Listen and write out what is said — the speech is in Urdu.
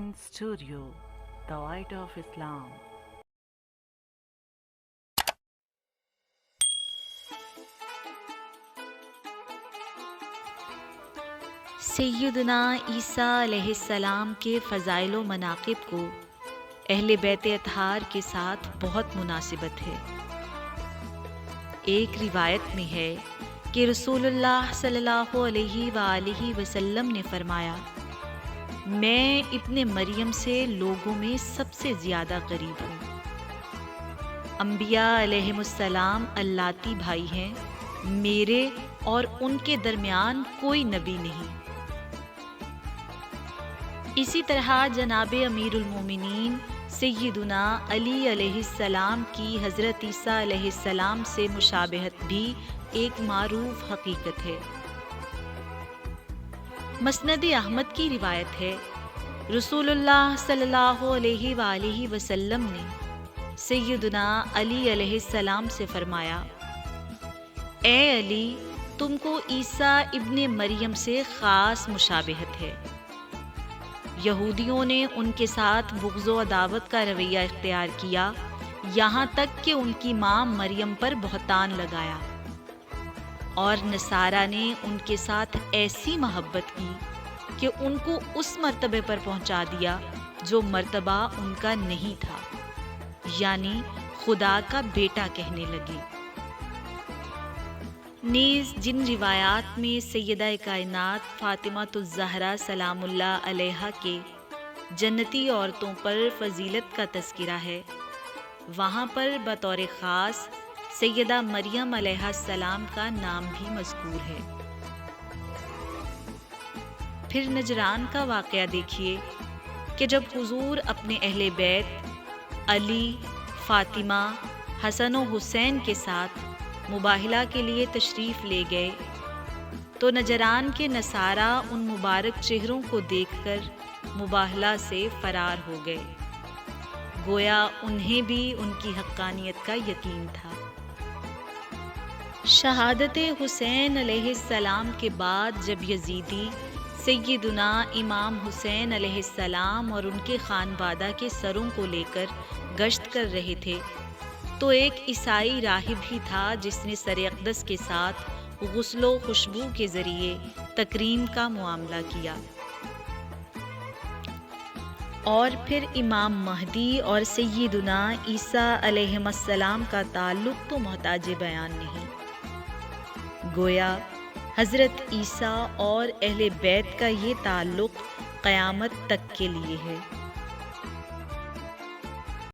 Online Studio, The Light of Islam. سیدنا عیسیٰ علیہ السلام کے فضائل و مناقب کو اہل بیت اطہار کے ساتھ بہت مناسبت ہے۔ ایک روایت میں ہے کہ رسول اللہ صلی اللہ علیہ وآلہ وسلم نے فرمایا، میں ابن مریم سے لوگوں میں سب سے زیادہ قریب ہوں۔ انبیاء علیہم السلام اللاتی بھائی ہیں، میرے اور ان کے درمیان کوئی نبی نہیں۔ اسی طرح جناب امیر المومنین سیدنا علی علیہ السلام کی حضرت عیسیٰ علیہ السلام سے مشابہت بھی ایک معروف حقیقت ہے۔ مسند احمد کی روایت ہے، رسول اللہ صلی اللہ علیہ وآلہ وسلم نے سیدنا علی علیہ السلام سے فرمایا، اے علی، تم کو عیسیٰ ابن مریم سے خاص مشابہت ہے۔ یہودیوں نے ان کے ساتھ بغض و عداوت کا رویہ اختیار کیا، یہاں تک کہ ان کی ماں مریم پر بہتان لگایا، اور نصارہ نے ان کے ساتھ ایسی محبت کی کہ ان کو اس مرتبے پر پہنچا دیا جو مرتبہ ان کا نہیں تھا، یعنی خدا کا بیٹا کہنے لگے۔ نیز جن روایات میں سیدہ کائنات فاطمہ الزہرا سلام اللہ علیہا کے جنتی عورتوں پر فضیلت کا تذکرہ ہے، وہاں پر بطور خاص سیدہ مریم علیہ السلام کا نام بھی مذکور ہے۔ پھر نجران کا واقعہ دیکھیے کہ جب حضور اپنے اہل بیت علی، فاطمہ، حسن و حسین کے ساتھ مباہلہ کے لیے تشریف لے گئے تو نجران کے نصارہ ان مبارک چہروں کو دیکھ کر مباہلہ سے فرار ہو گئے، گویا انہیں بھی ان کی حقانیت کا یقین تھا۔ شہادت حسین علیہ السلام کے بعد جب یزیدی سیدنا امام حسین علیہ السلام اور ان کے خانوادہ کے سروں کو لے کر گشت کر رہے تھے تو ایک عیسائی راہب ہی تھا جس نے سر اقدس کے ساتھ غسل و خوشبو کے ذریعے تکریم کا معاملہ کیا، اور پھر امام مہدی اور سیدنا عیسیٰ علیہ السلام کا تعلق تو محتاج بیان نہیں، گویا حضرت عیسیٰ اور اہل بیت کا یہ تعلق قیامت تک کے لیے ہے۔